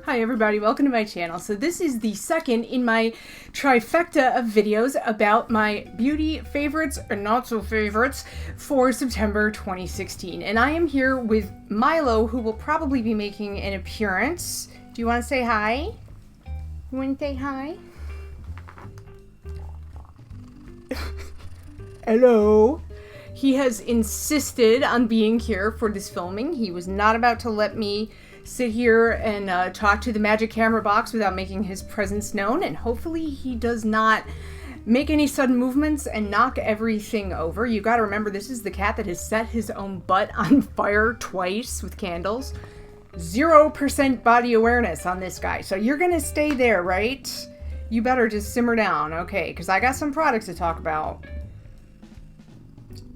Hi everybody, welcome to my channel. So this is the second in my trifecta of videos about my beauty favorites or not so favorites for September 2016. And I am here with Milo, who will probably be making an appearance. Do you want to say hi? You want to say hi? Hello. He has insisted on being here for this filming. He was not about to let me sit here and talk to the magic camera box without making his presence known, and hopefully he does not make any sudden movements and knock everything over. You gotta remember, this is the cat that has set his own butt on fire twice with candles. 0% body awareness on this guy, so you're gonna stay there, right? You better just simmer down, okay, because I got some products to talk about.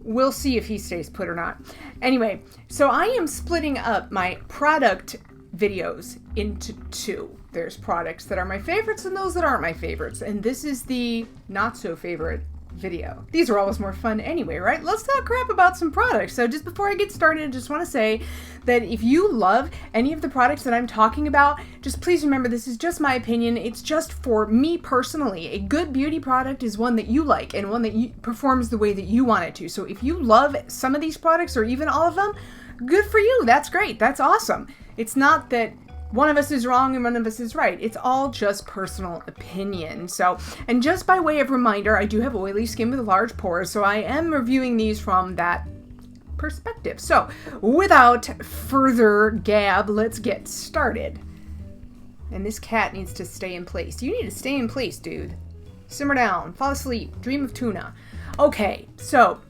We'll see if he stays put or not. Anyway, so I am splitting up my product videos into two. There's products that are my favorites and those that aren't my favorites. And this is the not so favorite video. These are always more fun anyway, right? Let's talk crap about some products. So just before I get started, I just want to say that if you love any of the products that I'm talking about, just please remember this is just my opinion. It's just for me personally. A good beauty product is one that you like and one that performs the way that you want it to. So if you love some of these products or even all of them, good for you. That's great. That's awesome. It's not that one of us is wrong and one of us is right. It's all just personal opinion. So, and just by way of reminder, I do have oily skin with large pores, so I am reviewing these from that perspective. So, without further gab, let's get started. And this cat needs to stay in place. You need to stay in place, dude. Simmer down, fall asleep, dream of tuna. Okay, so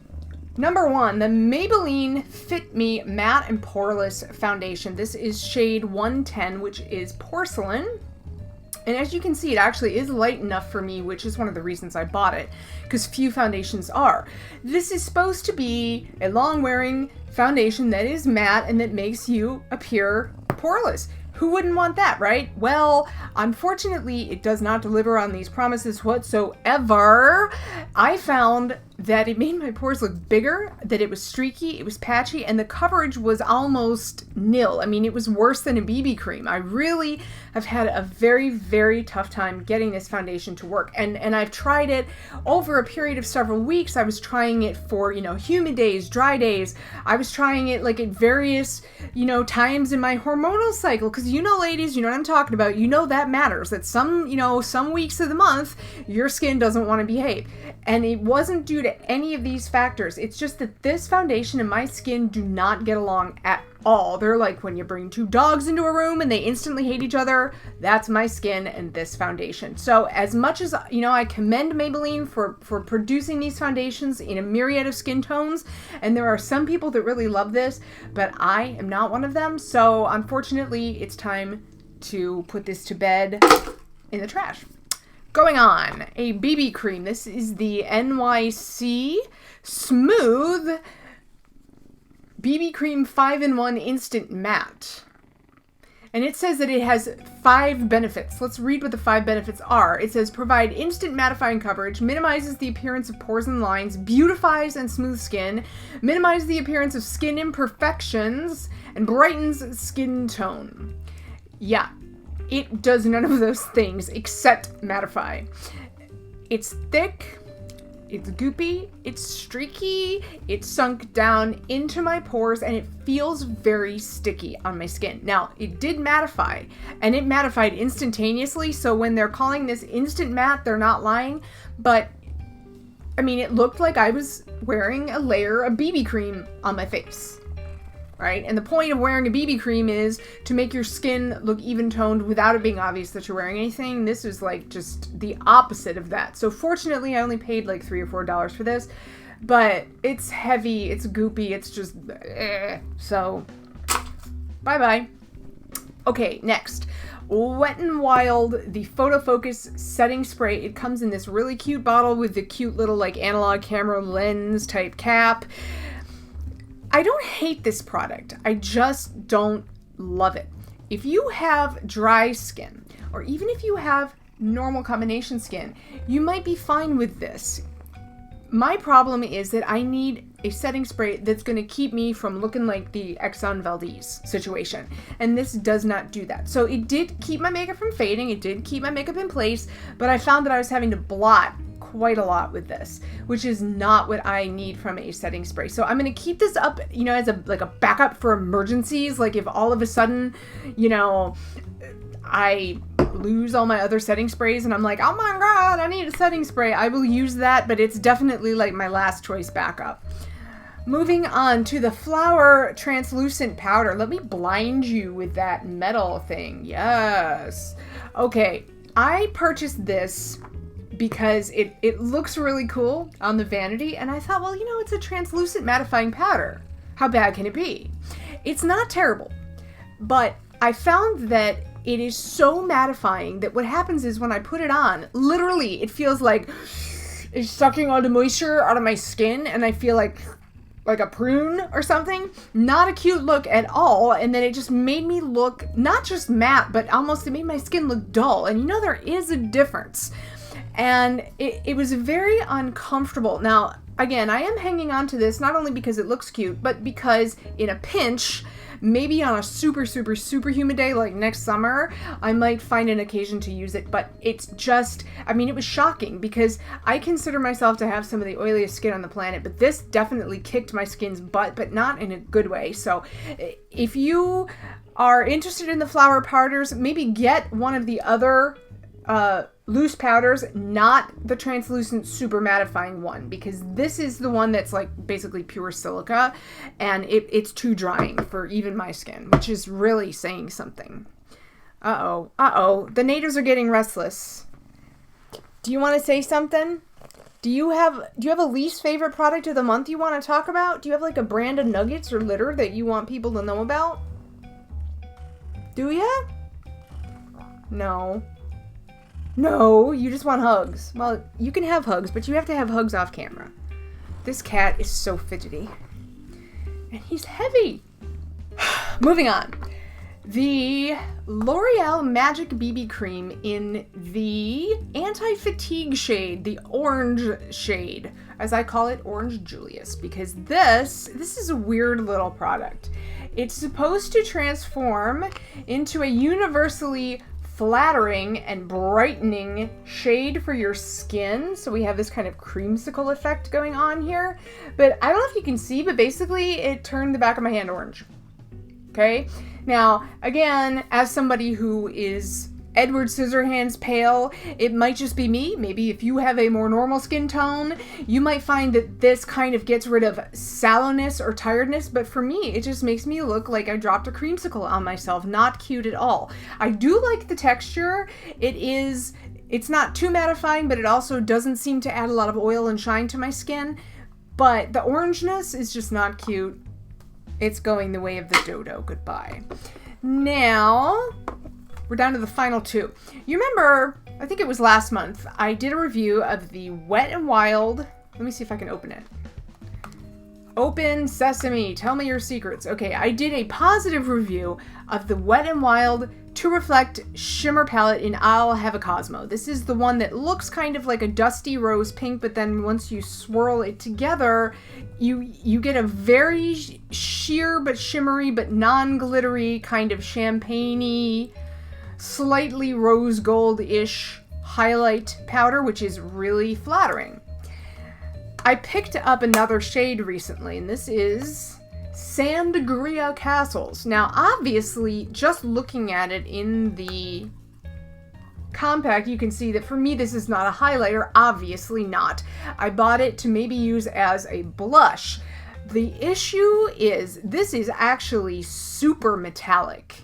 number one, the Maybelline Fit Me Matte and Poreless Foundation. This is shade 110, which is porcelain. And as you can see, it actually is light enough for me, which is one of the reasons I bought it, because few foundations are. This is supposed to be a long-wearing foundation that is matte and that makes you appear poreless. Who wouldn't want that, right? Well, unfortunately, it does not deliver on these promises whatsoever. I found that it made my pores look bigger, that it was streaky, it was patchy, and the coverage was almost nil. I mean, it was worse than a BB cream. I really have had a very, very tough time getting this foundation to work. And I've tried it over a period of several weeks. I was trying it for, humid days, dry days. I was trying it like at various, times in my hormonal cycle. Because ladies, you know what I'm talking about. That matters. That some weeks of the month, your skin doesn't want to behave. And it wasn't due to any of these factors. It's just that this foundation and my skin do not get along at all. They're like when you bring two dogs into a room and they instantly hate each other. That's my skin and this foundation. So as much as, I commend Maybelline for producing these foundations in a myriad of skin tones, and there are some people that really love this, but I am not one of them. So unfortunately, it's time to put this to bed in the trash. Going on, a BB cream. This is the NYC Smooth BB Cream 5-in-1 Instant Matte. And it says that it has 5 benefits. Let's read what the 5 benefits are. It says, provide instant mattifying coverage, minimizes the appearance of pores and lines, beautifies and smooths skin, minimizes the appearance of skin imperfections, and brightens skin tone. Yeah. It does none of those things except mattify. It's thick, it's goopy, it's streaky, it's sunk down into my pores, and it feels very sticky on my skin. Now, it did mattify, and it mattified instantaneously, so when they're calling this instant matte, they're not lying, but I mean, it looked like I was wearing a layer of BB cream on my face. Right? And the point of wearing a BB cream is to make your skin look even toned without it being obvious that you're wearing anything. This was like just the opposite of that. So fortunately, I only paid like $3 or $4 for this, but it's heavy, it's goopy, it's just so bye-bye. Okay, next. Wet n Wild, the Photo Focus Setting Spray. It comes in this really cute bottle with the cute little like analog camera lens type cap. I don't hate this product. I just don't love it. If you have dry skin, or even if you have normal combination skin, you might be fine with this. my problem is that I need a setting spray that's going to keep me from looking like the Exxon Valdez situation. And this does not do that. So it did keep my makeup from fading. It did keep my makeup in place, but I found that I was having to blot quite a lot with this, which is not what I need from a setting spray. So I'm going to keep this up, you know, as a backup for emergencies. Like if all of a sudden, you know, I lose all my other setting sprays and I'm like, oh my God, I need a setting spray, I will use that, but it's definitely like my last choice backup. Moving on to the Flower Translucent Powder. Let me blind you with that metal thing. Yes. Okay, I purchased this because it looks really cool on the vanity, and I thought, well, you know, it's a translucent mattifying powder. How bad can it be? It's not terrible, but I found that it is so mattifying that what happens is when I put it on, literally, it feels like it's sucking all the moisture out of my skin, and I feel like a prune or something. Not a cute look at all, and then it just made me look not just matte, but almost it made my skin look dull, and you know there is a difference. And it was very uncomfortable. Now, again, I am hanging on to this not only because it looks cute, but because in a pinch, maybe on a super, super, super humid day like next summer, I might find an occasion to use it. But it's just, I mean, it was shocking because I consider myself to have some of the oiliest skin on the planet, but this definitely kicked my skin's butt, but not in a good way. So if you are interested in the flower powders, maybe get one of the other loose powders, not the translucent super mattifying one, because this is the one that's like basically pure silica, and it's too drying for even my skin, which is really saying something. Uh-oh, the natives are getting restless. Do you want to say something? Do you have a least favorite product of the month you want to talk about? Do you have like a brand of nuggets or litter that you want people to know about? Do ya? No, you just want hugs. Well, you can have hugs, but you have to have hugs off camera. This cat is so fidgety. And he's heavy. Moving on. The L'Oreal Magic BB Cream in the anti-fatigue shade, the orange shade. As I call it, Orange Julius, because this is a weird little product. It's supposed to transform into a universally flattering and brightening shade for your skin. So we have this kind of creamsicle effect going on here. But I don't know if you can see, but basically it turned the back of my hand orange. Okay? Now, again, as somebody who is Edward Scissorhands pale, it might just be me. Maybe if you have a more normal skin tone, you might find that this kind of gets rid of sallowness or tiredness, but for me, it just makes me look like I dropped a creamsicle on myself. Not cute at all. I do like the texture. It's not too mattifying, but it also doesn't seem to add a lot of oil and shine to my skin, but the orangeness is just not cute. It's going the way of the dodo. Goodbye. Now, we're down to the final two. You remember, I think it was last month, I did a review of the Wet n Wild. Let me see if I can open it. Open sesame, tell me your secrets. Okay, I did a positive review of the Wet n Wild To Reflect Shimmer Palette in I'll Have a Cosmo. This is the one that looks kind of like a dusty rose pink, but then once you swirl it together, you get a very sheer but shimmery but non-glittery kind of champagne-y, slightly rose gold-ish highlight powder, which is really flattering. I picked up another shade recently, and this is Sangria Castles. Now, obviously, just looking at it in the compact, you can see that for me, this is not a highlighter. Obviously not. I bought it to maybe use as a blush. The issue is, this is actually super metallic.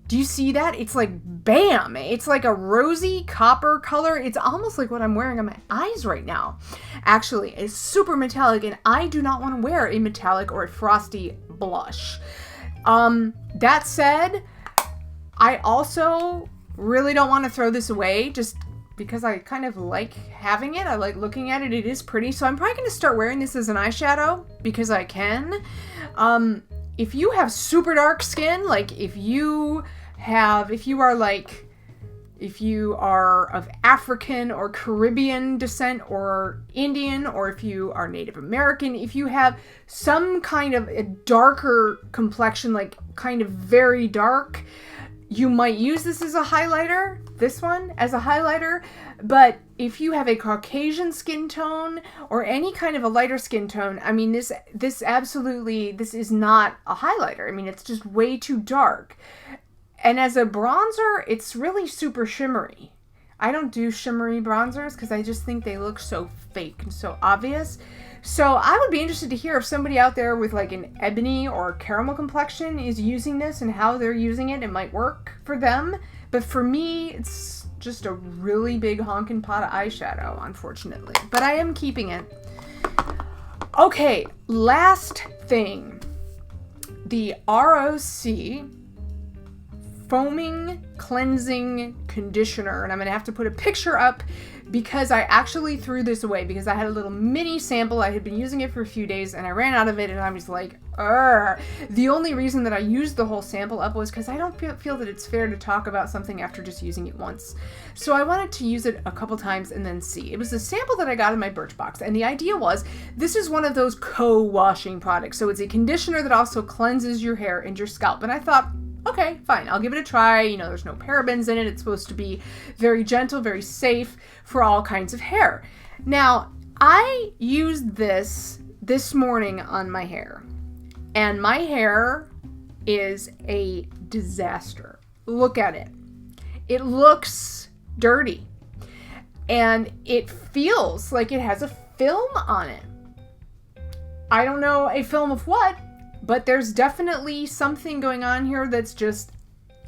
Do you see that? It's like, bam! It's like a rosy copper color. It's almost like what I'm wearing on my eyes right now. Actually, it's super metallic, and I do not want to wear a metallic or a frosty blush. That said, I also really don't want to throw this away just because I kind of like having it. I like looking at it. It is pretty. So I'm probably going to start wearing this as an eyeshadow because I can. If you have super dark skin, like if you are like if you are of African or Caribbean descent or Indian, or if you are Native American, if you have some kind of a darker complexion, like kind of very dark, you might use this as a highlighter, this one as a highlighter. But if you have a Caucasian skin tone or any kind of a lighter skin tone, I mean, this is not a highlighter. I mean, it's just way too dark. And as a bronzer, it's really super shimmery. I don't do shimmery bronzers because I just think they look so fake and so obvious. So I would be interested to hear if somebody out there with like an ebony or caramel complexion is using this and how they're using it. It might work for them. But for me, it's just a really big honkin' pot of eyeshadow, unfortunately. But I am keeping it. Okay, last thing. The ROC Foaming Cleansing Conditioner, and I'm gonna have to put a picture up because I actually threw this away because I had a little mini sample. I had been using it for a few days and I ran out of it, and I was like, ugh. The only reason that I used the whole sample up was because I don't feel that it's fair to talk about something after just using it once. So I wanted to use it a couple times and then see. It was a sample that I got in my Birchbox, and the idea was this is one of those co-washing products. So it's a conditioner that also cleanses your hair and your scalp, and I thought, okay, fine, I'll give it a try. You know, there's no parabens in it. It's supposed to be very gentle, very safe for all kinds of hair. Now, I used this morning on my hair, and my hair is a disaster. Look at it. It looks dirty, and it feels like it has a film on it. I don't know a film of what, but there's definitely something going on here that's just,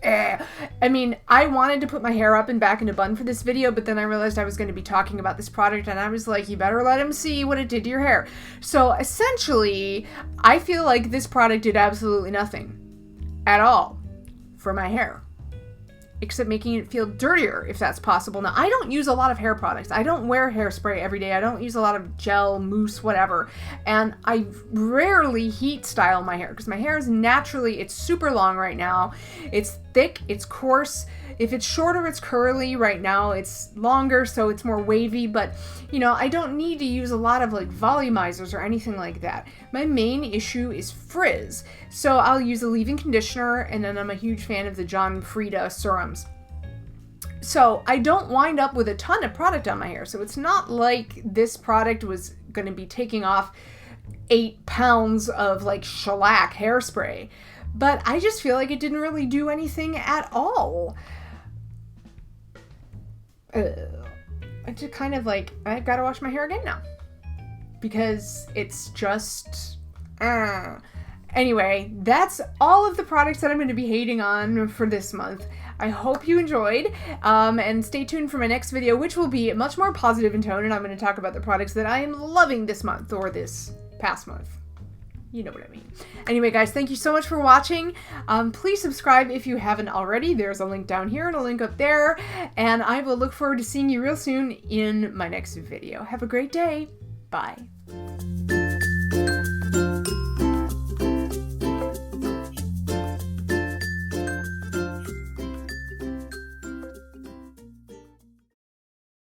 I mean, I wanted to put my hair up and back in a bun for this video, but then I realized I was going to be talking about this product, and I was like, you better let him see what it did to your hair. So essentially, I feel like this product did absolutely nothing at all for my hair, except making it feel dirtier, if that's possible. Now, I don't use a lot of hair products. I don't wear hairspray every day. I don't use a lot of gel, mousse, whatever. And I rarely heat style my hair because my hair is naturally, it's super long right now. It's thick, it's coarse. If it's shorter, it's curly. Right now, it's longer, so it's more wavy. But, you know, I don't need to use a lot of like volumizers or anything like that. My main issue is frizz. So I'll use a leave-in conditioner, and then I'm a huge fan of the John Frieda serums. So I don't wind up with a ton of product on my hair. So it's not like this product was going to be taking off 8 pounds of like shellac hairspray. But I just feel like it didn't really do anything at all. I just kind of like, I've got to wash my hair again now because it's just, Anyway, that's all of the products that I'm going to be hating on for this month. I hope you enjoyed, and stay tuned for my next video, which will be much more positive in tone, and I'm going to talk about the products that I am loving this month, or this past month. You know what I mean. Anyway, guys, thank you so much for watching. Please subscribe if you haven't already. There's a link down here and a link up there, and I will look forward to seeing you real soon in my next video. Have a great day. Bye.